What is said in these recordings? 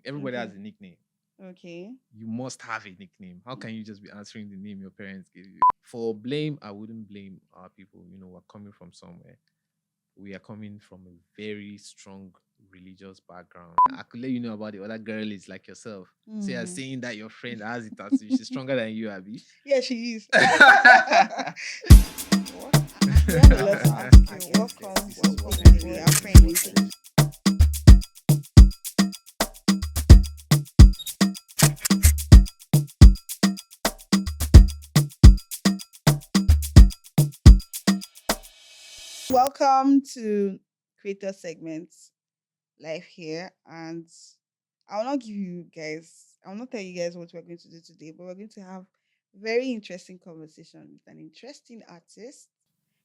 Everybody Okay. has a nickname. Okay. You must have a nickname. How can you just be answering the name your parents gave you? For blame, I wouldn't blame our people. We're coming from somewhere. We are coming from a very strong religious background. I could let you know about the other girl is like yourself. So you're saying that your friend has it as she's stronger than you, Abby. Yeah, she is. We have a lot to ask you. Welcome to Take It Away, our friend Rethink. Welcome to Creator Segment Live here, and I will not give you guys, I will not tell you guys what we're going to do today, but we're going to have very interesting conversation with an interesting artist.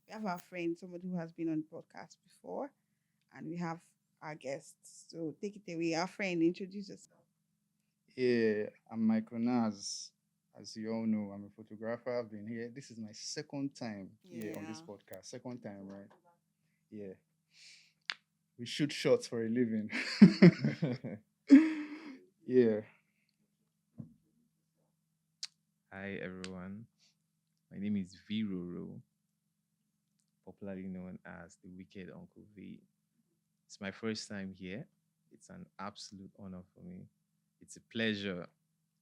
We have our friend, somebody who has been on the podcast before, and we have our guests. So take it away, our friend. Introduce yourself. Yeah, I'm Michael Naz. As you all know, I'm a photographer. I've been here. This is my second time here on this Yeah. podcast. Second time, right? Yeah. We shoot shots for a living. Yeah. Hi everyone. My name is Viroro, popularly known as the Wicked Uncle V. It's my first time here. It's an absolute honor for me. It's a pleasure.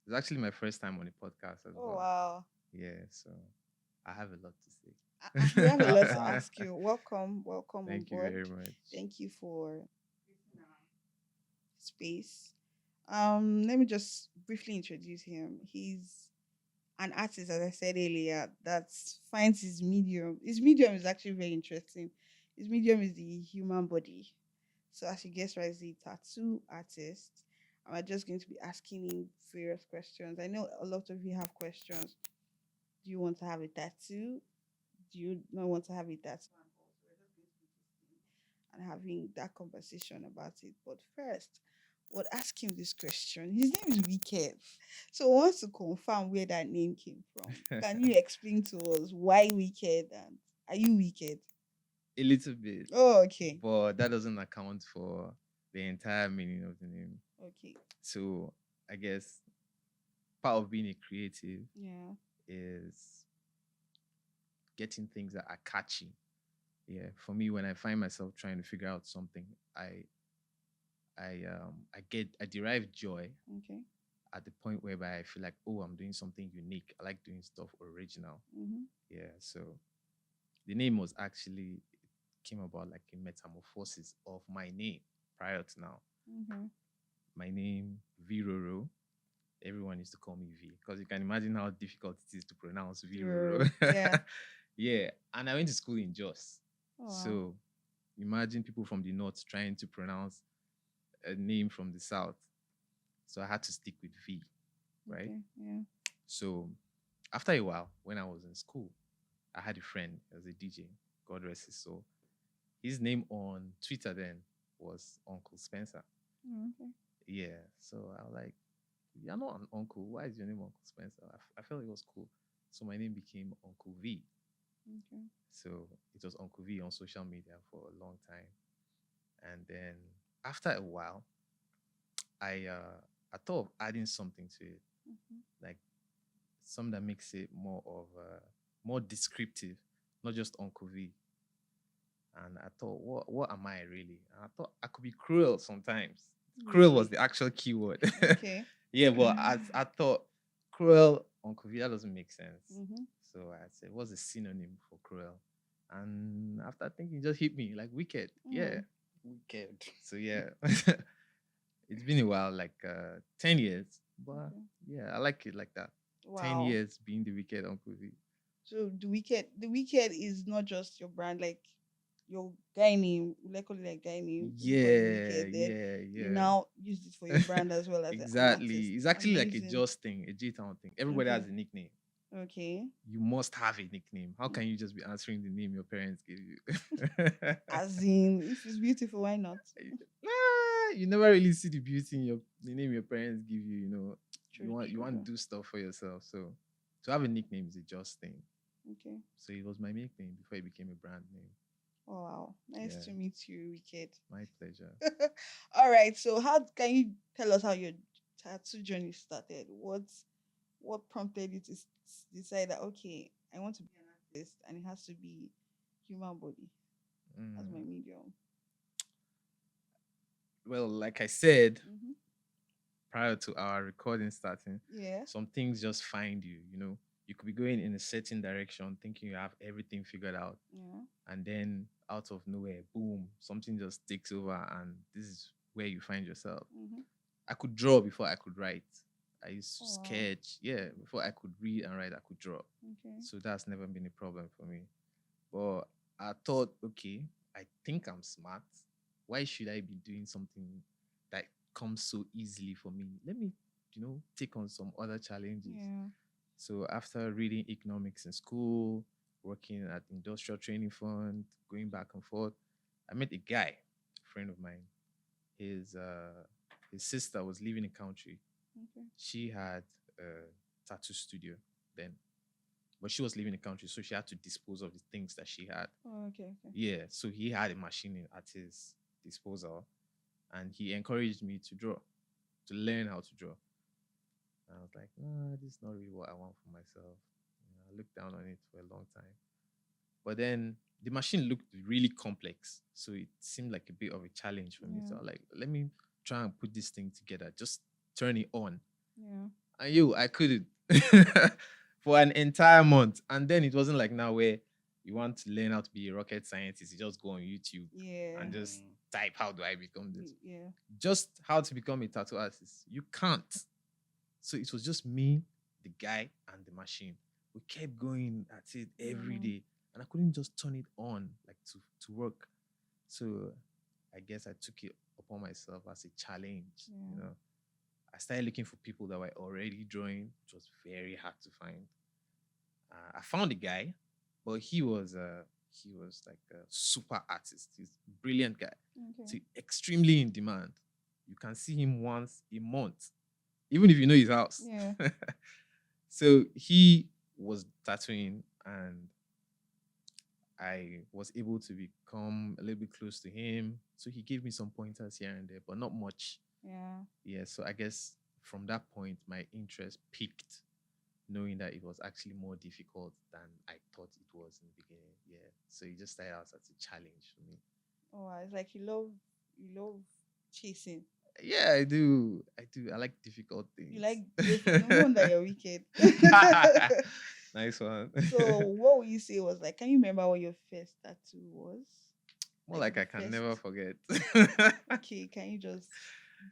It's actually my first time on the podcast as Oh well. wow. Yeah, so I have a lot to say. We have a lot to ask you. Welcome on Thank you board. very much. Thank you for space. Let me just briefly introduce him. He's an artist, as I said earlier, that finds his medium. His medium is actually very interesting. His medium is the human body. So as you guess right, he's a tattoo artist. And we're just going to be asking him various questions. I know a lot of you have questions. Do you want to have a tattoo? Do you not want to have a tattoo? And having that conversation about it. But first, we'll ask him this question. His name is Wicked. So I want to confirm where that name came from. Can you explain to us why Wicked and are you wicked? A little bit, Oh, okay. but that doesn't account for the entire meaning of the name. Okay. So I guess part of being a creative Yeah. is getting things that are catchy. Yeah, for me, when I find myself trying to figure out something, I derive joy Okay. at the point whereby I feel like, oh, I'm doing something unique. I like doing stuff original. Mm-hmm. Yeah, so the name was actually came about like a metamorphosis of my name prior to now. Mm-hmm. My name Viroro. Everyone used to call me V because you can imagine how difficult it is to pronounce Viroro. Yeah. Yeah, and I went to school in Jos. Oh, wow. So imagine people from the north trying to pronounce a name from the south. So I had to stick with V, right? Okay. Yeah. So after a while, when I was in school, I had a friend as a DJ, God rest his soul. His name on Twitter then was Uncle Spencer. Oh, okay. Yeah. So I was like, you're not an uncle. Why is your name Uncle Spencer? I felt it was cool. So my name became Uncle V. Okay. So it was Uncle V on social media for a long time. And then after a while, I thought of adding something to it, Mm-hmm. like something that makes it more descriptive, not just Uncle V. And I thought, what am I really? And I thought I could be cruel sometimes. Cruel was Really? the actual keyword. Okay. Yeah, but I thought cruel Uncle V, that doesn't make sense. Mm-hmm. So I said, what's a synonym for cruel? And after thinking, it just hit me like wicked. Yeah. Wicked. So yeah. It's been a while, like 10 years. But Okay. yeah, I like it like that. 10 Wow. years being the wicked Uncle V. So the wicked is not just your brand, like your guy name, like call it like guy name. People call it Yeah, wicked. Then yeah, you yeah. now use it for your brand as well as an Exactly. artist. It's actually like a Amazing. just thing, a J-Town thing. Everybody has Okay. a nickname. Okay. You must have a nickname. How can you just be answering the name your parents gave you? As in, if it's beautiful, why not? You never really see the beauty in the name your parents give you. True. You want to do stuff for yourself. So to have a nickname is a just thing. Okay. So it was my nickname before it became a brand name. Oh, wow. Nice Yeah, to meet you, Wicked. my pleasure. All right. So, how can you tell us how your tattoo journey started? What prompted you to decide that okay, I want to be an artist, and it has to be human body as my Mm. medium? Well, like I said Mm-hmm. prior to our recording starting, Yeah. some things just find you. You know, you could be going in a certain direction, thinking you have everything figured out, Yeah. and then out of nowhere, boom, something just takes over, and this is where you find yourself. Mm-hmm. I could draw before I could write. I used to Oh, wow. sketch. Yeah, before I could read and write, I could draw. Okay. So that's never been a problem for me. But I thought, okay, I think I'm smart. Why should I be doing something that comes so easily for me? Let me, take on some other challenges. Yeah. So after reading economics in school, working at industrial training fund, going back and forth, I met a guy, a friend of mine. His sister was leaving the country. Okay. She had a tattoo studio then, but she was leaving the country, so she had to dispose of the things that she had. Oh, okay. Okay. Yeah, so he had a machine at his disposal, and he encouraged me to draw, to learn how to draw. And I was like, nah, this is not really what I want for myself. I looked down on it for a long time. But then the machine looked really complex. So it seemed like a bit of a challenge for me. So Yeah. I was like, let me try and put this thing together. Just turn it on. Yeah. And I couldn't for an entire month. And then it wasn't like now where you want to learn how to be a rocket scientist. You just go on YouTube Yeah. and just type, how do I become this? Yeah. Just how to become a tattoo artist. You can't. So it was just me, the guy, and the machine. We kept going at it every Mhm. day. And I couldn't just turn it on like to work. So I guess I took it upon myself as a challenge. Yeah. I started looking for people that were already drawing. It was very hard to find. I found a guy, but he was like a super artist. He's a brilliant guy. Okay. So extremely in demand. You can see him once a month, even if you know his house. Yeah. So he was tattooing, and I was able to become a little bit close to him. So he gave me some pointers here and there, but not much. Yeah. Yeah, so I guess from that point, my interest peaked, knowing that it was actually more difficult than I thought it was in the beginning. Yeah, so it just started out as a challenge for me. Oh, wow. It's like you love chasing. Yeah, I do. I do. I like difficult You things. like different. No wonder you're wicked. Nice one. So, what would you say was like? Can you remember what your first tattoo was? More Like like the I can first. never forget. Okay, can you just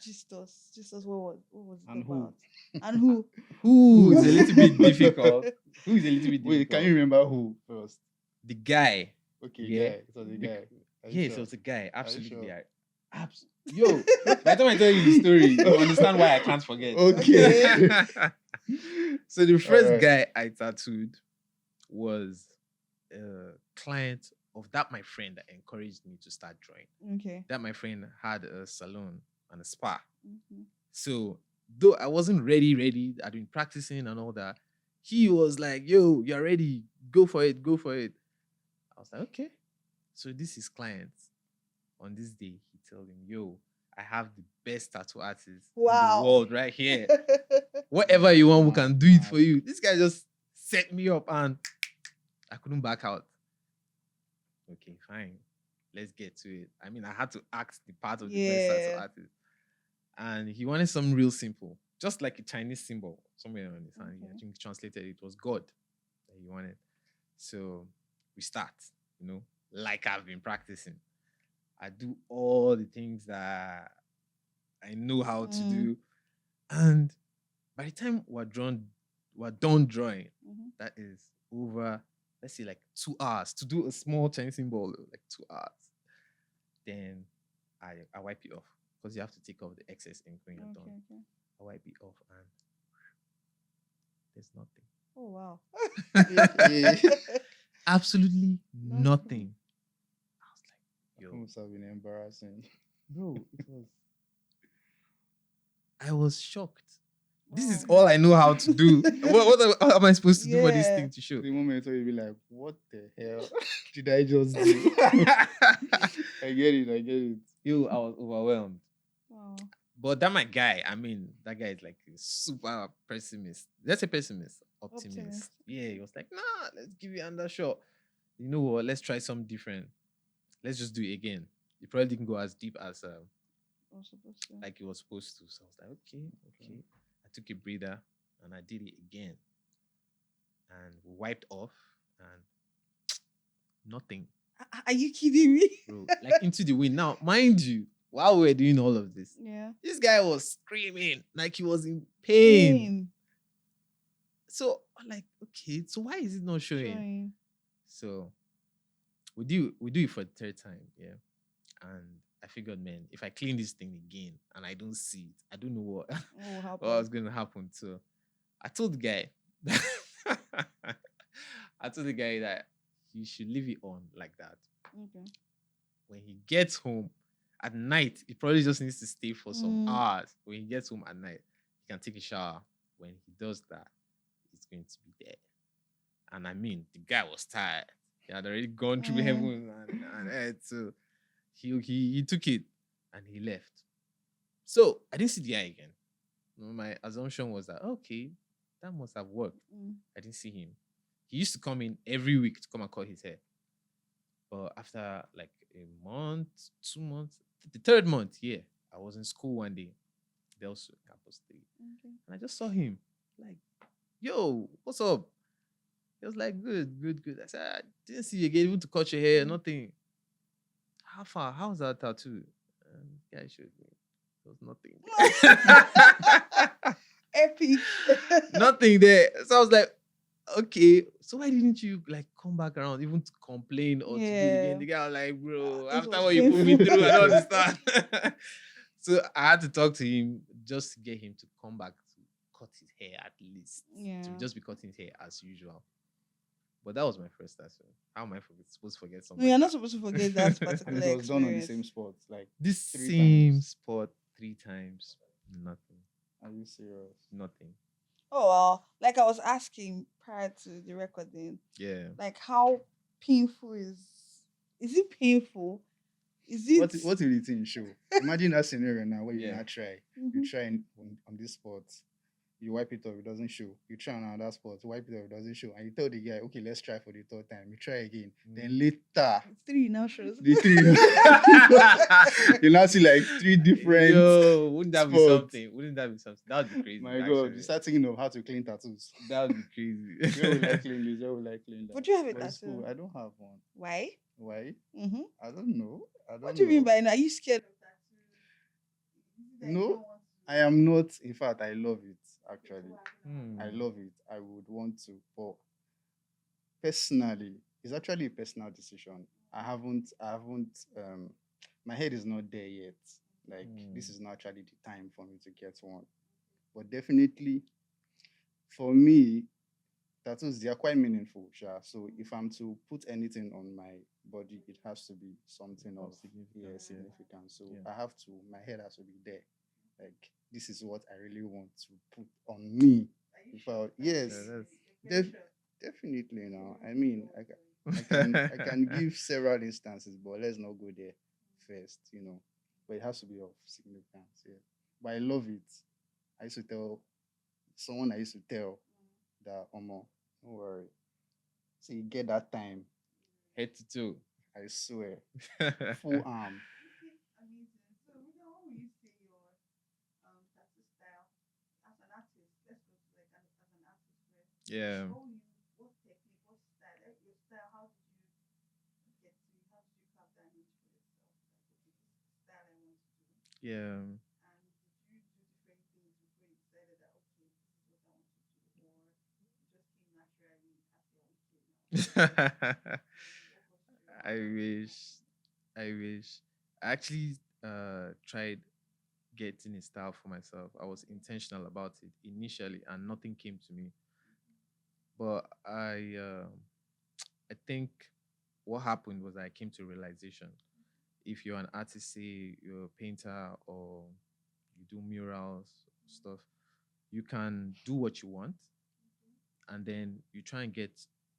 gist us what was it And who? about? And who? Who is a little bit difficult? Who is a little bit Wait, can difficult? you remember who first? The guy. Okay, Yeah. guy. It was a Bec- guy. Are you Yes, sure? it was a guy. Are you Absolutely. sure? Yeah. Yo, by the time I tell you the story, you understand why I can't forget. Okay. So the first Alright. guy I tattooed was a client of that my friend that encouraged me to start drawing. Okay. That my friend had a salon and a spa. Mhm. So though I wasn't ready, I'd been practicing and all that. He was like, "Yo, you're ready. Go for it. Go for it." I was like, "Okay." So this is client. On this day, he told him, "Yo, I have the best tattoo artist in the Wow. world right here. Whatever you want, we can do it Mad. for you." This guy just set me up, and I couldn't back out. Okay, fine. Let's get to it. I mean, I had to act the part of the best tattoo Yeah. artist. And he wanted something real simple, just like a Chinese symbol somewhere on his hand. Okay. I think translated it was God that he wanted. So we start, like I've been practicing. I do all the things that I know how to do. And by the time we're done drawing, Mhm. that is over, let's say like 2 hours to do a small Chinese symbol, like 2 hours. Then I wipe it off because you have to take off the excess ink when you're Okay. done. Okay. I wipe it off and there's nothing. Oh wow. Absolutely Nothing. nothing. I was like, It yo, must have been embarrassing. bro, it was. I was shocked. This is Wow. all I know how to do. What am I supposed to do for this Yeah. thing to show? The moment where you be like, what the hell did I just do? I get it. I get it. Yo, I was overwhelmed. Wow. But that my guy, I mean, that guy is like a super pessimist. That's a pessimist, optimist. Optimist. Yeah, he was like, nah, let's give it another shot. You know what? Let's try something different. Let's just do it again. It probably didn't go as deep as I'm supposed to. like it was supposed to. So I was like, okay. I took a breather and I did it again. And we wiped off and nothing, Are you kidding me? bro. Like into the wind. Now, mind you, while we were doing all of this, Yeah. this guy was screaming like he was in pain. So I'm like, okay, so why is it not showing? Showing. So we do it for the third time, yeah. And I figured, man, if I clean this thing again and I don't see it, I don't know what, Oh, what was gonna happen. So I told the guy I told the guy that he should leave it on like that. Okay. When he gets home at night, he probably just needs to stay for some Mm. hours. When he gets home at night, he can take a shower. When he does that, it's going to be there. And I mean, the guy was tired. He had already gone through heaven and earth. So he took it and he left. So I didn't see the guy again. My assumption was that, okay, that must have worked. I didn't see him. He used to come in every week to come and cut his hair. But after like a month, 2 months, the third month, yeah, I was in school one day, Delso Campus 3. Okay. And I just saw him, like, yo, what's up? He was like, good. I said, I didn't see you again, even to cut your hair, nothing. How far? How's that tattoo? Yeah, he showed me. There was nothing. Epic. Nothing there. So I was like, okay, so why didn't you like come back around even to complain or to do it Yeah. again? The guy was like, bro, This after was what you put me painful. through, I don't understand. So I had to talk to him just to get him to come back to cut his hair at least. Yeah. To just be cutting his hair as usual. But that was my first tattoo. How am I supposed to forget something? No, you're not supposed to forget that And particular it was done on the experience. same spot. Like, This 3 same times. spot 3 times. Nothing. Are you serious? Nothing. Oh well, like I was asking prior to the recording, Yeah. like how painful is it painful? Is it What will the thing show? Imagine that scenario now where you Yeah. not try. Mhm. You try on this spot. You wipe it off, it doesn't show. You try on another spot, wipe it off, it doesn't show. And you tell the guy, okay, let's try for the third time. You try again. Then later, 3 now shows? the three, you now see like 3 different. Yo, wouldn't that be spots. something? Wouldn't that be something? That would be crazy. My God, actually. you start thinking of how to clean tattoos. That would be crazy. Where will I clean this? Where will I clean that? Would you have a But it's tattoo? cool. I don't have one. Why? Why? Mm-hmm. I don't know. What do you mean by now? Are you scared of tattoo? No, I am not. In fact, I love it. Actually, Hmm. I love it. I would want to, but personally, it's actually a personal decision. I haven't. My head is not there yet. Like, this is not actually the time for me to get one. But definitely, for me, tattoos, they are quite meaningful. Sure. So if I'm to put anything on my body, it has to be something of significant. So Yeah. I have to. My head has to be there. Like, this is what I really want to put on me. If I, yes, Yeah, definitely. I mean, I can give several instances, but let's not go there first. But it has to be of significance. Yeah. But I love it. I used to tell someone. I used to tell that, Omo, don't worry. So you get that time. head to toe. I swear, full arm. Amazing. So, what would you say your tattoo style as an artist? Let's go to like as an artist first. Yeah. What technique, what style? Like your style, how did you how did you carve that niche for yourself? Like, okay, this is the style I want to do. Yeah. And did you do different things before you decided that okay, this is what I want to do, or it just came naturally as your own kid now? I wish. I wish. I actually tried getting a style for myself. I was intentional about it initially, and nothing came to me. But I think what happened was I came to a realization. If you're an artist, say you're a painter or you do murals stuff, You can do what you want, and then you try and get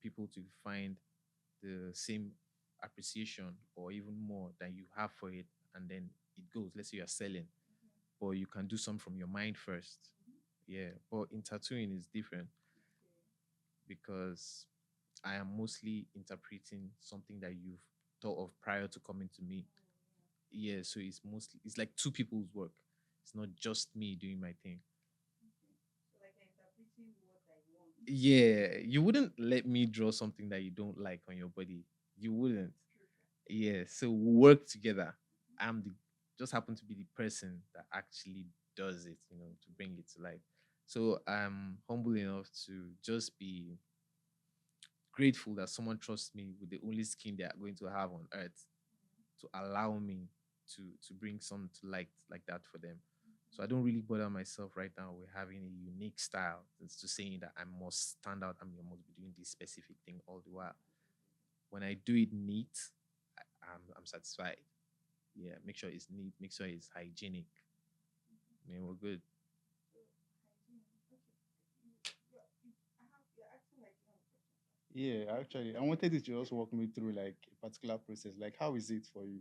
people to find the same appreciation or even more than you have for it, and then it goes. Let's say you're selling, but you can do some from your mind first. Yeah, but in tattooing is different because I am mostly interpreting something that you've thought of prior to coming to me. Yeah, so it's like two people's work. It's not just me doing my thing. So like you're interpreting what I want. Yeah, you wouldn't let me draw something that you don't like on your body. You wouldn't. Yeah, so we work together. I'm the just happen to be the person that actually does it, to bring it to life. So I'm humble enough to just be grateful that someone trusts me with the only skin they are going to have on earth to allow me to bring some to light like that for them. So I don't really bother myself right now with having a unique style. It's to saying that I must stand out. I must be doing this specific thing all the while. When I do it neat, I'm satisfied. Yeah, make sure it's neat. Make sure it's hygienic. I mean, we're good. So hygiene. Okay. You're acting like you have a question. Yeah, actually, I wanted you to just walk me through like a particular process. Like, how is it for you?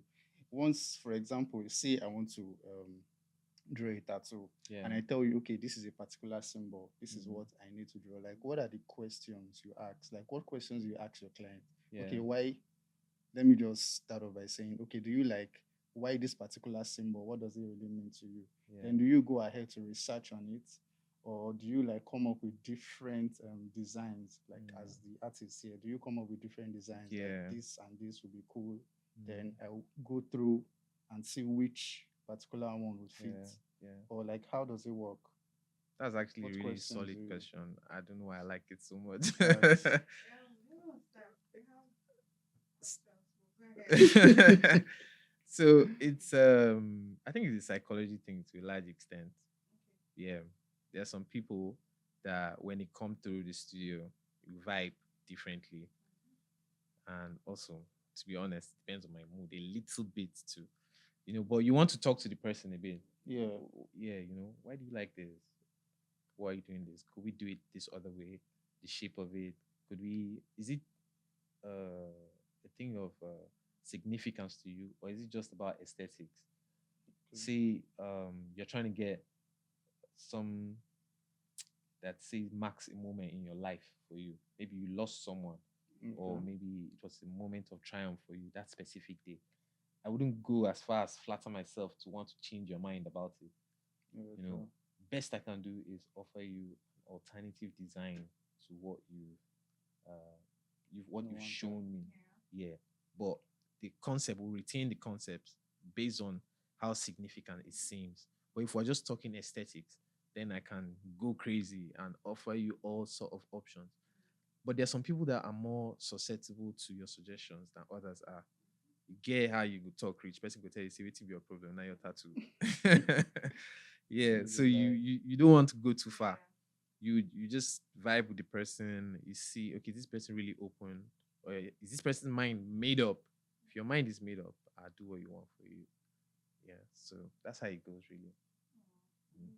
Once, for example, say I want to draw a tattoo, Yeah. and I tell you, okay, this is a particular symbol. This is Mhm. what I need to draw. Like, what are the questions you ask? Like, what questions you ask your client? Okay, Yeah. why? Let me just start off by saying, okay, do you like why this particular symbol? What does it really mean to you? Yeah. Then do you go ahead to research on it, or do you like come up with different designs? Like Mm. as the artist here, do you come up with different designs like Yeah. this and this would be cool? Then Mm. I'll go through and see which particular one would fit, Yeah. Yeah. or like how does it work? That's actually a What really questions solid do you question. I don't know why I like it so much. ask? Everyone's time. They have questions. But go ahead. So it's I think it's a psychology thing to a large extent. Yeah. There are some people that when they come through the studio, you vibe differently. And also, to be honest, depends on my mood a little bit too. But you want to talk to the person a bit. Yeah. Yeah, why do you like this? Why are you doing this? Could we do it this other way? The shape of it? Is it a thing of significance to you, or is it just about aesthetics? Say you're trying to get some that says marks a moment in your life for you. Maybe you lost someone, or Okay. maybe it was a moment of triumph for you that specific day. I wouldn't go as far as flatter myself to want to change your mind about it. Yeah, You know, true. best I can do is offer you an alternative design to uh, what No you've one time. shown me. Yeah, but the concept will retain the concepts based on how significant it seems. But if we're just talking aesthetics, then I can go crazy and offer you all sort of options. But there's some people that are more susceptible to your suggestions than others are. You get how you go talk rich person go tell you say wetin be your problem now your tattoo. Yeah, No so be you, lie. you you don't want to go too far. You just vibe with the person. You see, okay, this person really open, or is this person's mind made up? If your mind is made up, I'll do what you want for you. Yeah, so that's how it goes really. Mm.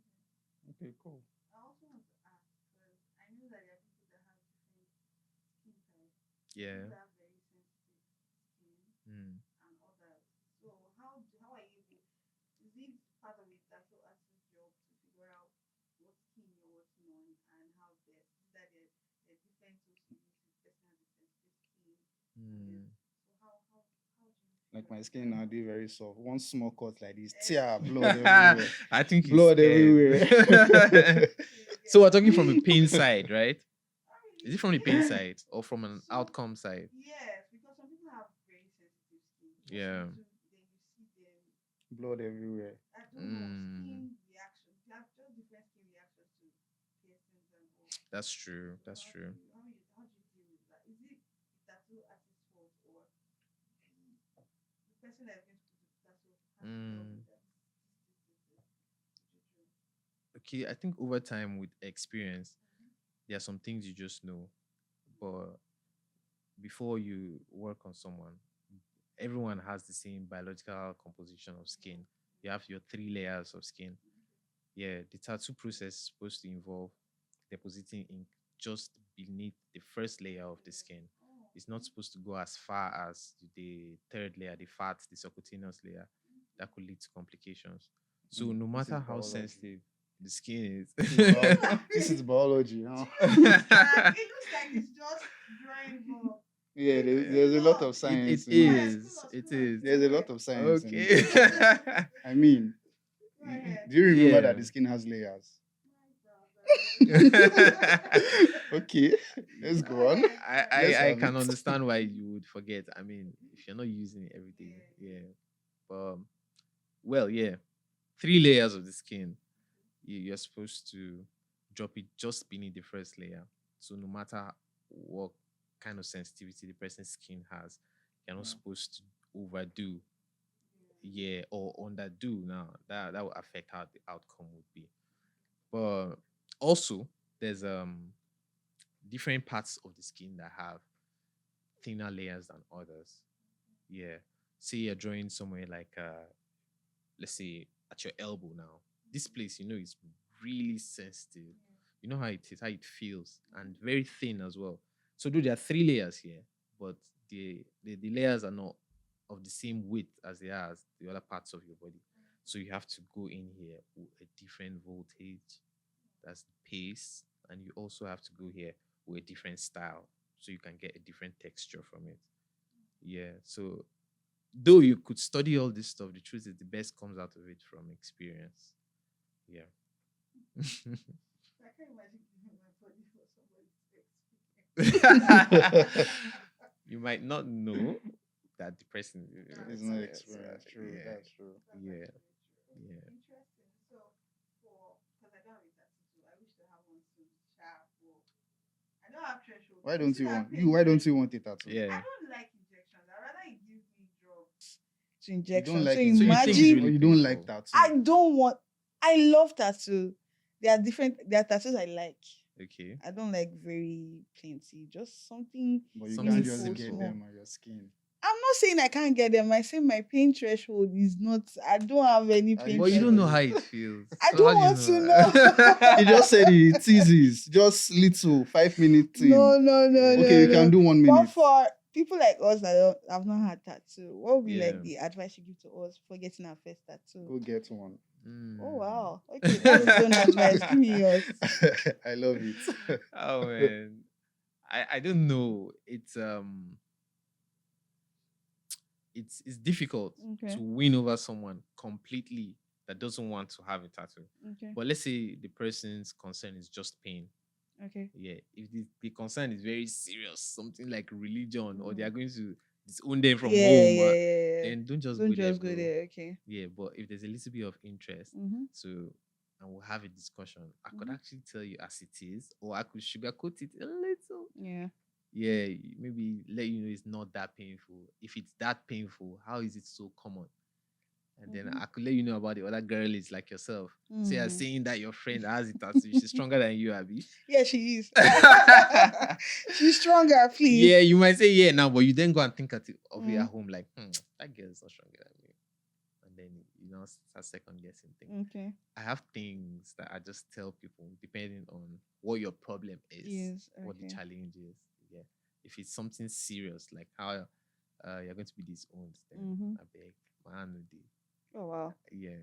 Okay, cool. I also want to ask because I know that there are people that have different skin types. People Yeah. that have very sensitive skin Mm. and others. So how are you able? Is it part of a tattoo artist's job to figure out what skin you're working on and how best? Is that there are different tools you use if the person has a sensitive skin and there's Mm. so how do you Like figure my out skin that? now, they very soft. One small cut like this, tear, blood I everywhere, think he's blood scared. everywhere. Okay, So yeah. we're talking from a pain side, right? Not Is really. it from the pain side or from an Some outcome side? yes, because some people have very sensitive skin. Just Yeah. little, then you see them. Blood everywhere. I don't know Mm, skin reactions. They have just different skin reactions to piercings and all. that's true. So That's true. how do you deal with that? Is it the tattoo artist's fault or the person that is going to put the tattoo has to tell me Mm, that this, juju. okay, I think over time with experience, Mm-hmm. there are some things you just know. But before you work on someone, everyone has the same biological composition of skin. You have your three layers of skin. Yeah, the tattoo process is supposed to involve depositing ink just beneath the first layer of the skin. It's not supposed to go as far as the third layer, the fat, the subcutaneous layer. That could lead to complications. So no This is matter how biology. sensitive the skin This is is. this is biology, huh? It looks like it's just drying up. Yeah, It's there's a lot of not. It science in Go it. ahead, is. It spill us is. There's a go lot ahead. of science in it, Okay. actually. I mean, Go ahead. do you remember Yeah. that the skin has layers? I, Okay, let's Go go on. ahead. Let's I have can it. understand why you would forget. I mean, if you're not using it every day, yeah. But well, yeah, three layers of the skin. You're supposed to drop it just beneath the first layer. So no matter what kind of sensitivity the person's skin has, you're not Yeah. supposed to overdo, yeah, or underdo. Now that will affect how the outcome would be. But also, there's different parts of the skin that have thinner layers than others. Yeah. Say you're drawing somewhere like let's say at your elbow now. This place, is really sensitive. You know how it is, how it feels, and very thin as well. So though there are three layers here, but the layers are not of the same width as they are as the other parts of your body. So you have to go in here with a different voltage. That's the pace. And you also have to go here with a different style so you can get a different texture from it. Yeah. So though you could study all this stuff, the truth is the best comes out of it from experience. Yeah. I can't imagine giving my body for somebody to experience. You might not know that the person It's is not yes, experience. True, yeah, that's true. That's yeah, actually true. yeah. Interesting. So, because I don't have a tattoo, I wish to have one soon. Sharp. I don't have threshold. Why You don't see you that want pain you? Why don't you threshold? want a tattoo? Yeah. I don't like injections. I rather it gives me drugs to You don't injection. like So it. So you think it's imagine, Or really you don't like painful? tattoo? I don't want. I love tattoo. There are different. There are tattoos I like. Okay. I don't like very plenty. Just something But you Something can't just meaningful, get simple. small. them on your skin. I'm not saying I can't get them. I say my pain threshold is not. I don't have any Are pain you But you don't know sure? how threshold. it feels. I So how don't do you want to know? know. He just said it teases, just little 5 minute thing. No, no, no, Okay, no, you can no. do 1 minute. But for people like us that have not had tattoo, what would be Yeah. like the advice you give to us for getting our first tattoo? Go get one. Oh Mm. wow. Okay, that's his own advice. Give me yours. I love it. Oh man. I don't know. It's difficult Okay. to win over someone completely that doesn't want to have a tattoo. Okay. But let's say the person's concern is just pain. Okay. Yeah. If the concern is very serious, something like religion, or they Mm. are going to disown them from Yeah, home, yeah, yeah. then don't just Don't go there, just go bro. there. Okay. Yeah, but if there's a little bit of interest, Mm-hmm. so and we'll have a discussion, I could Mhm. actually tell you as it is, or I could sugarcoat it a little. Yeah. Yeah, maybe let you know it's not that painful. If it's that painful, how is it so common? And then Mhm. I could let you know about the other girlies like yourself. Say you're Mhm. saying that your friend has it tattoo, she's stronger than you, Abby. Yeah, she is. She's stronger, please. Yeah, you might say yeah now, but you then go and think of it at home like, that girl is not stronger than me. And then start second guessing things. Okay. I have things that I just tell people depending on what your problem is, Yes. what the Okay. challenge is. Yeah. If it's something serious, like how you're going to be disowned, then Mhm. I beg, man, with the- Oh wow. yeah.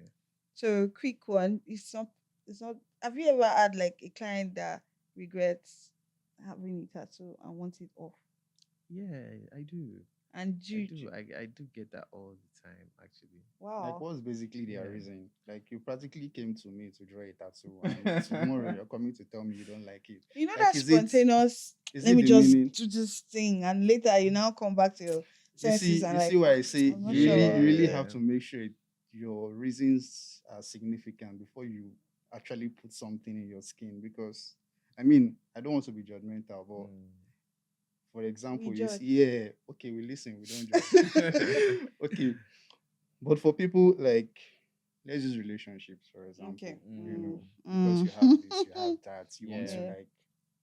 So quick one. It's not. Have you ever had like a client that regrets having a tattoo and wants it off? Yeah, I do. And I you, do. I do get that all the time, actually. Like, wow. what's basically their Yeah. reason? Like, you practically came to me to draw a tattoo, and tomorrow you're coming to tell me you don't like it. You know Like, that spontaneous. is Let it me the just meaning? do this thing, and later you now come back to your senses and You like, see why I say I'm not you really sure. have to make sure your reasons are significant before you actually put something in your skin. Because, I mean, I don't want to be judgmental, but Mm. for example, We you judge. see, yeah, okay, we listen, we don't judge. Okay, but for people like, let's use relationships, for example, Okay. you know, because Mm. you have this, you have that, you want to Yeah. Yeah. like,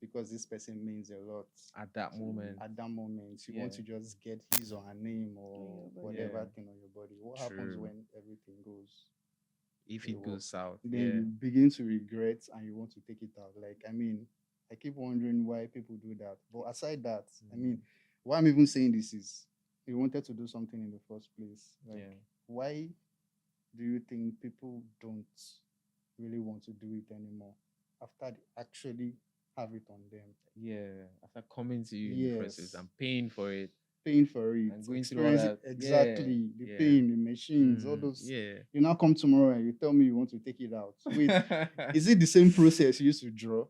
because this person means a lot At that moment. at that moment, you want Yeah. to just get his or her name or Yeah, but whatever Yeah. thing on your body. What happens True. when everything goes If it it goes works. south, Then yeah. you begin to regret and you want to take it out. Like, I mean, I keep wondering why people do that. But aside that, I Mm, mean, why I'm even saying this is you wanted to do something in the first place. Like, yeah. why do you think people don't really want to do it anymore after they actually have it on them? Yeah. After coming to you in the first place Yes, and paying for it paying for it, and going through all experience that. Yeah. exactly the Yeah. pain, the machines, all those. Yeah. You now come tomorrow and you tell me you want to take it out. Wait, is it the same process you used to draw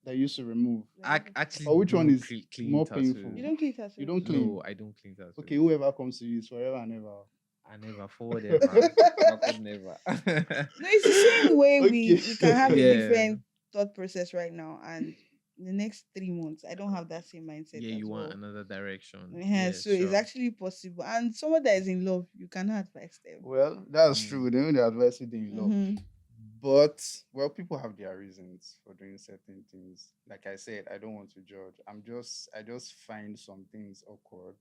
that you used to remove? I Like, actually Or which one don't is clean more you painful? tattoos. don't clean You tattoo. don't clean. No, I don't clean Okay, tattoos. whoever comes to you is forever and ever. I never forward ever. Backward never. No, it's the same way we can have a Okay. Yeah. different thought process right now, and in the next 3 months, I don't have that same mindset Yeah, as you want well. another direction. Yeah, Yeah, so it's sure. actually possible. And someone that is in love, you cannot advise them. Well, that's Mm. true. They know the advice you in love. Mm-hmm. But well, people have their reasons for doing certain things. Like I said, I don't want to judge. I just find some things awkward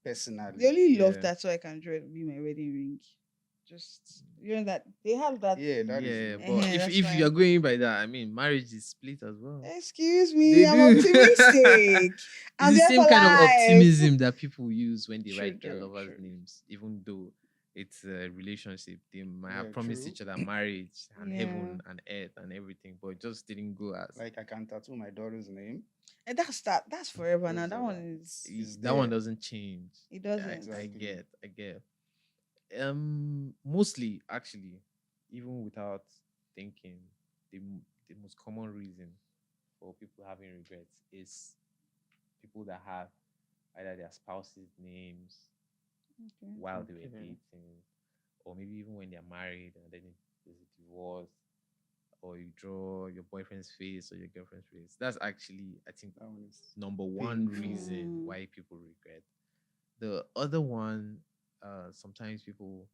The personally. only love Yeah. tattoo I can draw would be my wedding ring. Just that they have that. Yeah, that is Yeah, love. but Uh-huh, that's if you are fine. going by that, I mean, marriage is split as well. Excuse me, They I'm do. optimistic. It's I'm the there same for kind of life. optimism that people use when they True, write their true, lovers' true. names, even though it's a relationship. They might Yeah, have promised true. each other marriage and Yeah. heaven and earth and everything, but it just didn't go as Like I can tattoo my daughter's name. And that's that. That's forever now. That Forever. one is It's that one there. doesn't change. it Yeah, doesn't. Exactly. I get. Mostly actually, even without thinking, the most common reason for people having regrets is people that have either their spouse's names Okay. while they were Okay. dating, or maybe even when they're married and then there's a divorce, or you draw your boyfriend's face or your girlfriend's face. That's actually, I think, That one is number one painful. reason Mm. why people regret. The other one, sometimes people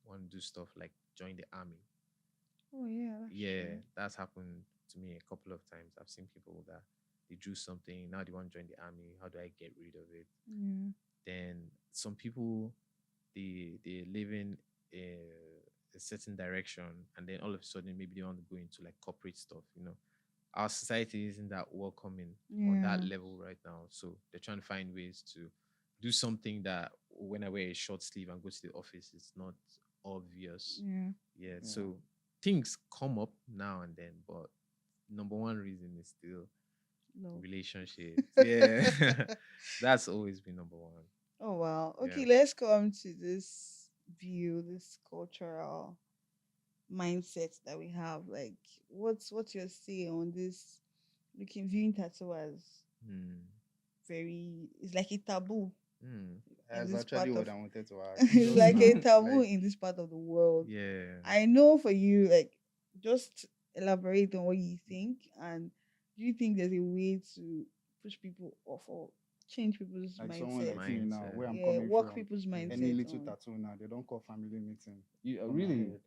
want to do stuff like join the army. Oh yeah, that's Yeah, true. that's happened to me a couple of times. I've seen people that they drew something, now they want to join the army. How do I get rid of it? Yeah. Then some people they live in a certain direction, and then all of a sudden maybe they want to go into like corporate stuff. Our society isn't that welcoming on that Yeah. level right now, so they're trying to find ways to do something that when I wear a short sleeve and go to the office, it's not obvious. Yeah. Yeah, Yeah. so things come up now and then, but number one reason is still No. relationships. Yeah, that's always been number one. Oh wow. Yeah. Okay, let's come to this view, this cultural mindset that we have. Like, what's your say on this? Looking viewing tattoo as Hmm. very. It's like a taboo Hmm. in That's this actually part what of. I wanted to ask It's just like a now. taboo Like in this part of the world. Yeah. I know for you, like, just elaborate on what you think, and do you think there's a way to push people off or change people's like someone mindset? like me now, Mindset. where I'm Yeah, coming work from, people's Hmm. any mindset little on. tattoo now, they don't call family meeting You on my really? head.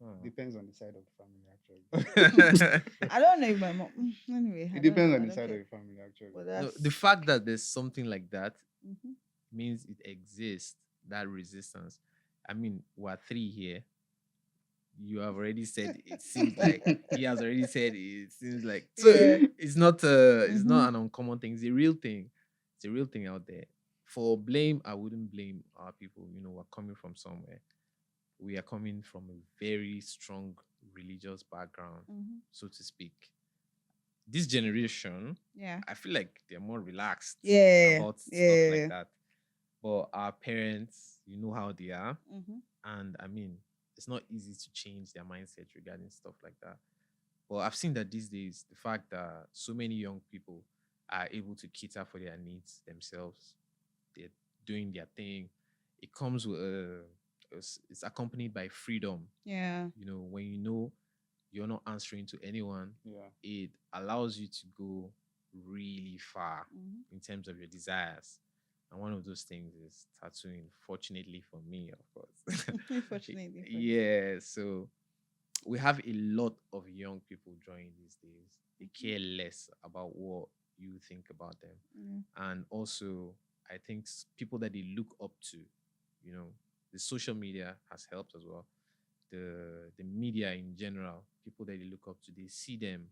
Huh. Depends on the side of the family, actually. I don't know if my mom. Anyway, I It don't depends know. on I the don't side of care. the family, actually. But No, that's. the fact that there's something like that Mhm. means it exists. That resistance. I mean, we're three here. You have already said it seems like he has already said it seems like so Yeah. it's Mm-hmm. not an uncommon thing. It's a real thing. It's a real thing out there. For blame, I wouldn't blame our people. We're coming from somewhere. We are coming from a very strong religious background, Mm-hmm. so to speak. This generation, Yeah. I feel like they're more relaxed Yeah. about stuff like Yeah. that. But our parents, you know how they are. Mm-hmm. And I mean, it's not easy to change their mindset regarding stuff like that. But I've seen that these days, the fact that so many young people are able to cater for their needs themselves, they're doing their thing. It comes with it's accompanied by freedom. Yeah. When you know you're not answering to anyone, Yeah. it allows you to go really far Mm-hmm. in terms of your desires. And one of those things is tattooing, fortunately for me, of course. Fortunately. Yeah, so we have a lot of young people drawing these days. They care less about what you think about them. Yeah. And also, I think people that they look up to, the social media has helped as well. the media in general, people that they look up to, they see them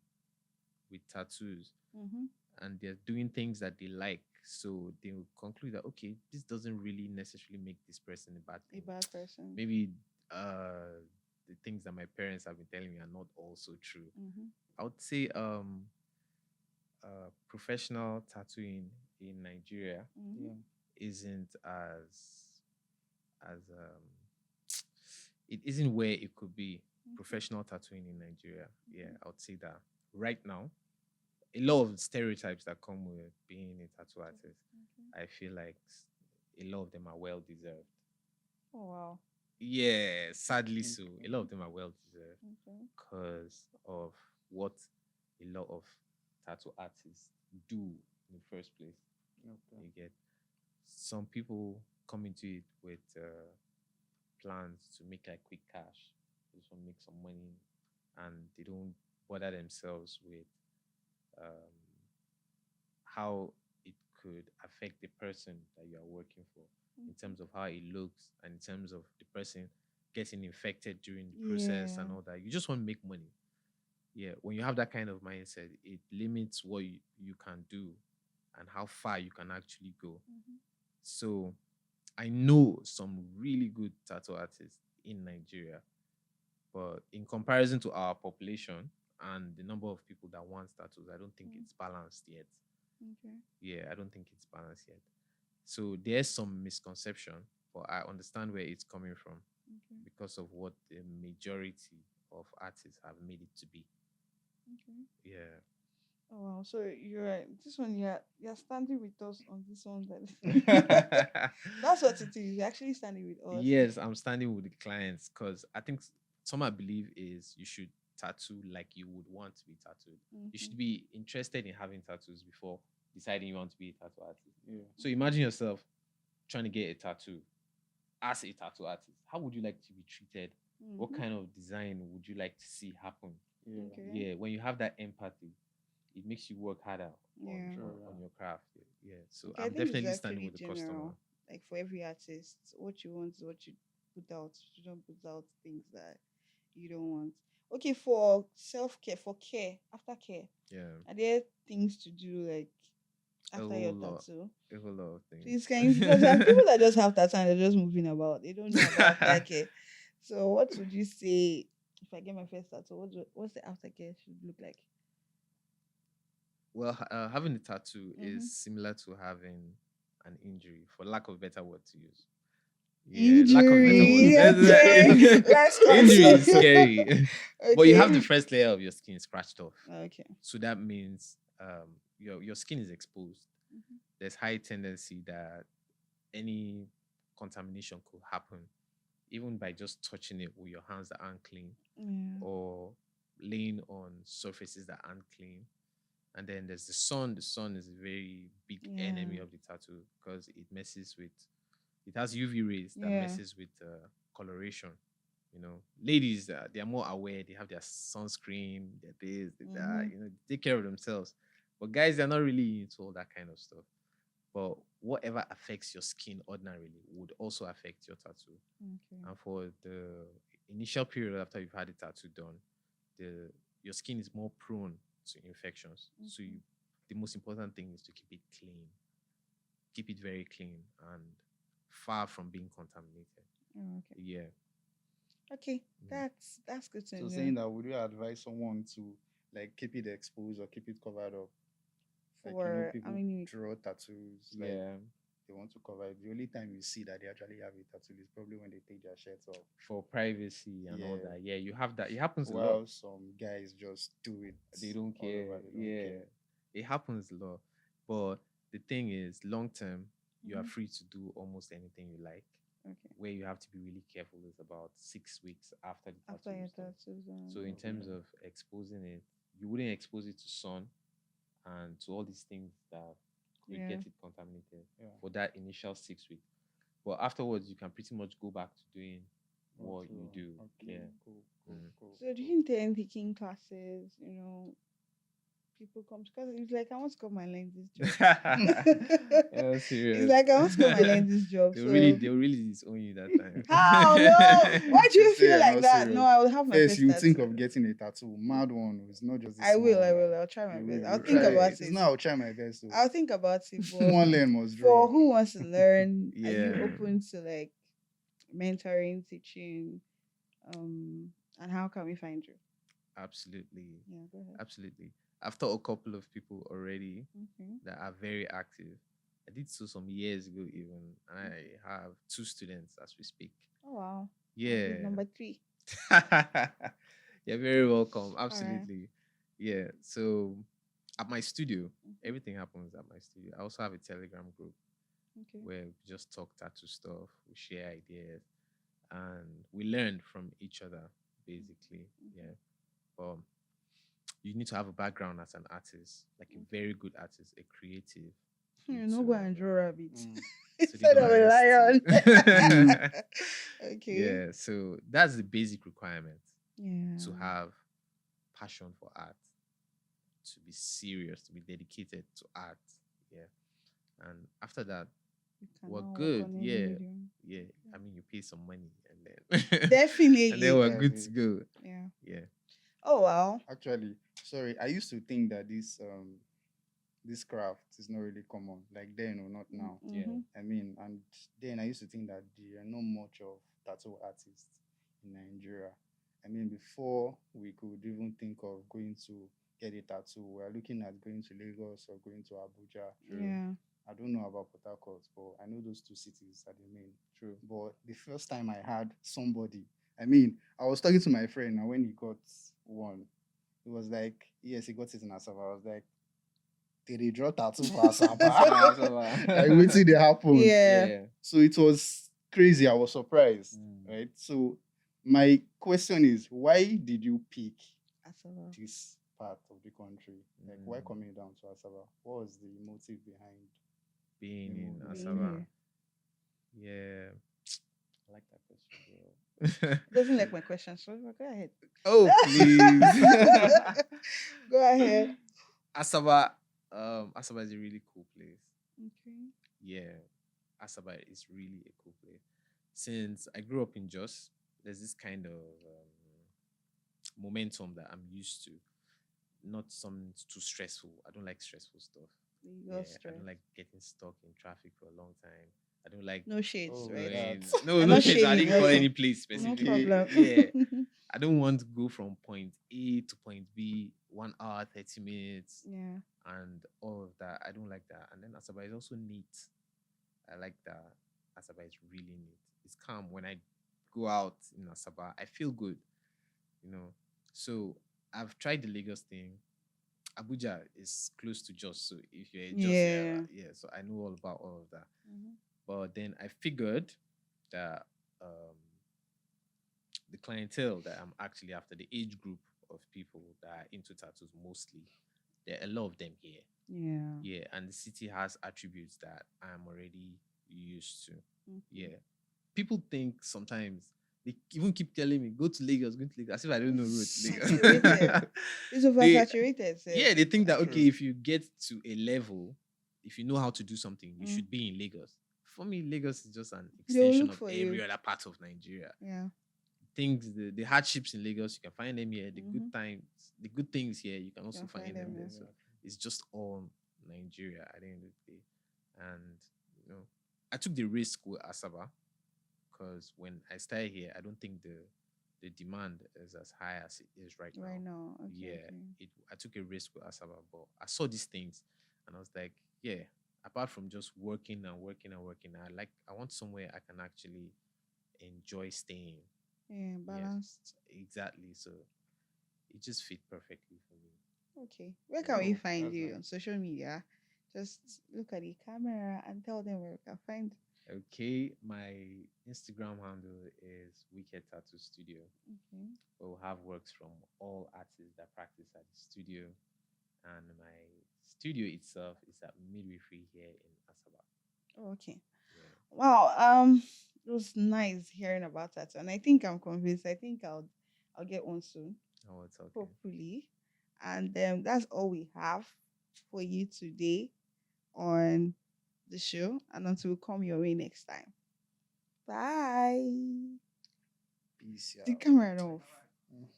with tattoos Mm-hmm. and they're doing things that they like. So they will conclude that okay, this doesn't really necessarily make this person a bad A thing. bad person. Maybe the things that my parents have been telling me are not also true. Mm-hmm. I would say professional tattooing in Nigeria Mm-hmm. Yeah. isn't as it isn't where it could be. Professional tattooing in Nigeria, yeah, I would say that right now a lot of stereotypes that come with being a tattoo artist, Okay. I feel like a lot of them are well deserved. Oh wow. Yeah, sadly so. A Okay. lot of them are well deserved Okay. because of what a lot of tattoo artists do in the first place. Okay. You get some people come into it with plans to make like quick cash, they just want to make some money, and they don't bother themselves with um, how it could affect the person that you are working for in terms of how it looks and in terms of the person getting infected during the process Yeah. and all that. You just want to make money. Yeah, when you have that kind of mindset, it limits what you can do and how far you can actually go. Mm-hmm. So I know some really good tattoo artists in Nigeria, but in comparison to our population and the number of people that want tattoos, I don't think it's balanced yet. Okay. Yeah, I don't think it's balanced yet. So there's some misconception, but I understand where it's coming from Okay. because of what the majority of artists have made it to be. Okay. Yeah. Oh wow. So you're right. This one, you're standing with us on this one. That that's what it is. You're actually standing with us. Yes, I'm standing with the clients because I think some I believe is you should tattoo like you would want to be tattooed. You Mm-hmm. should be interested in having tattoos before deciding you want to be a tattoo artist. Yeah. So imagine yourself trying to get a tattoo as a tattoo artist. How would you like to be treated? What Mm-hmm. kind of design would you like to see happen? Yeah. Okay. Yeah, when you have that empathy, it makes you work harder on Yeah. Sure. on your craft. Yeah, so Okay, I I'm think it's definitely standing actually with the customer. general. Like for every artist, what you want is what you put out. You don't put out things that you don't want. Okay, for self care, for care, after care, Yeah, are there things to do like a after your whole lot, tattoo? a whole lot of Please, things. can you, because there are people that just have tattoo and they're just moving about. They don't know about aftercare. So, what would you say if I get my first tattoo? What's the aftercare should look like? Well, having a tattoo Mm-hmm. is similar to having an injury, for lack of better word to use. Yeah, lack of better Injury. Okay, word. let's Injury is continue. scary, but you have the Okay. first layer of your skin scratched off. Okay. So that means your skin is exposed. Mhm. There's high tendency that any contamination could happen, even by just touching it with your hands that aren't clean Yeah. or laying on surfaces that aren't clean. And then there's the sun. The sun is a very big enemy Yeah. of the tattoo because it messes with, it has UV rays that Yeah. messes with coloration. You know, ladies, they are more aware. They have their sunscreen, their this, their Mm-hmm. that. You know, they take care of themselves. But guys, they're not really into all that kind of stuff. But whatever affects your skin ordinarily would also affect your tattoo. Okay. And for the initial period after you've had the tattoo done, the your skin is more prone to infections. So Okay. the most important thing is to keep it clean. Keep it very clean and far from being contaminated. Oh, okay. Yeah. Okay. Mhm. That's good to So know. saying that, would you advise someone to like keep it exposed or keep it covered up? Like For how people many weeks? draw tattoos, like Yeah. they want to cover it. The only time you see that they actually have a tattoo is probably when they take their shirts off. For privacy and all Yeah. that. Yeah, you have that. It happens a lot. While some guys just do it They don't all care. over, they don't Yeah. care. It happens a lot. But the thing is, long term, you are Mhm. free to do almost anything you like. Okay. Where you have to be really careful is about 6 weeks after the After tattoo your is done. tattoos So in Okay. terms of exposing it, you wouldn't expose it to sun and to all these things that could Yeah. get it contaminated Yeah. for that initial 6 weeks. But afterwards, you can pretty much go back to doing what you Okay. do. Okay. Yeah. Cool. Cool. Mm. Cool. So do Cool. you intend taking classes? people come because it's like I want to come and learn this job. Yeah, It's serious. like I want to come and learn this job. So They'll really disown you that time. how no? Why do you Say feel you're like not that? No, serious. I will have my First, first you think tattoo. of getting a tattoo. Mad one. It's not just this I will. small I one. will. I'll try my You best. will. I'll You think try. about It's it. not. I'll try my best. So. I'll think about it. But One learn must for draw. who wants to learn, are you Yeah, open to like mentoring, teaching? And how can we find you? absolutely. Yeah, go ahead. Absolutely. I've taught a couple of people already Okay. that are very active. I did so some years ago, even. And I have two students as we speak. Oh wow. I'll be Yeah. number 3. You're very welcome. All right. Absolutely. Yeah. So at my studio, Mhm. everything happens at my studio. I also have a Telegram group Okay. where we just talk tattoo stuff, we share ideas, and we learn from each other, basically. Yeah. But you need to have a background as an artist, like a very good artist, a creative. You need know, to, go and draw rabbits Mm. so they instead don't of a arrest lion. you. Okay. Yeah, so that's the basic requirement Yeah. to have passion for art, to be serious, to be dedicated to art. Yeah. And after that, You we're cannot work good. on any Yeah. medium. Yeah. I mean, you pay some money and then Definitely. and then we're Yeah, good to go. Yeah. Yeah. Oh wow. Actually, sorry. I used to think that this craft is not really common. Like then or not now. Yeah. Mhm. I mean, and then I used to think that there are not much of tattoo artists in Nigeria. I mean, before we could even think of going to get a tattoo, we are looking at going to Lagos or going to Abuja. Yeah. I don't know about Port Harcourt, but I know those two cities are the main. True. But the first time I had somebody, I mean, I was talking to my friend, and when he got one, it was like, yes, he got it in Asava. I was like, did he draw tattoo for Asaba? Like, waiting they happen. Yeah. So it was crazy. I was surprised, Mm. right? So my question is, why did you pick Asaba. this part of the country? Like, why Mm. coming down to Asaba? What was the motive behind Being in being Asaba. here. Yeah. I like that question, bro. Doesn't like my question, so go ahead. Oh, please. Go ahead. Asaba. Asaba is a really cool place. Okay. Yeah. Asaba is really a cool place. Since I grew up in Jos, there's this kind of momentum that I'm used to. Not something too stressful. I don't like stressful stuff. You're I stressed. don't like getting stuck in traffic for a long time. I don't like No shades, Oh, right? yeah. going. No, I'm no not shades. I shaming, didn't call also. any place No specifically. problem. Yeah. I don't want to go from point A to point B 1 hour, 30 minutes, Yeah. and all of that. I don't like that. And then Asaba is also neat. I like that. Asaba is really neat. It's calm. When I go out in Asaba, I feel good, you know. So I've tried the Lagos thing. Abuja is close to Jos, so if you're in Jos, yeah, so I know all about all of that. Mhm. But then I figured that the clientele that I'm actually after, the age group of people that are into tattoos mostly, there are a lot of them here. Yeah. Yeah, and the city has attributes that I'm already used to. Mhm. Yeah. People think sometimes they even keep telling me, go to Lagos, go to Lagos, as if I don't know road to Lagos. Saturated. It's oversaturated. sef. Yeah, they think that True. okay, if you get to a level, if you know how to do something, you Mm. should be in Lagos. For me, Lagos is just an They'll extension look of for every you. other part of Nigeria. Yeah. Things, the hardships in Lagos, you can find them here. The Mhm. good times, the good things here, you can also can find find them them there. here. So it's just all Nigeria at the end of the day. And I took the risk with Asaba because when I started here, I don't think the demand is as high as it is right now. Right now. Okay, Yeah, okay. I took a risk with Asaba, but I saw these things and I was like, yeah, apart from just working and working and working, I want somewhere I can actually enjoy staying. Yeah, balanced. Yes, exactly. So it just fit perfectly for me. Okay. Where can we Cool. find That's you nice. on social media? Just look at the camera and tell them where we can find. Okay, my Instagram handle is Wicked Tattoo Studio. Okay. We'll have works from all artists that practice at the studio, and my studio itself is at Midwifery here in Asaba. Oh, okay. Yeah. Wow. It was nice hearing about that, and I think I'm convinced. I think I'll get one soon, Oh, it's okay. hopefully. And that's all we have for you today on the show. And until we come your way next time. Bye. Peace The out. camera off.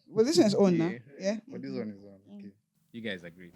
Well, this one's on now. Yeah, Yeah. But this one is on. Mm. Okay. you guys agree.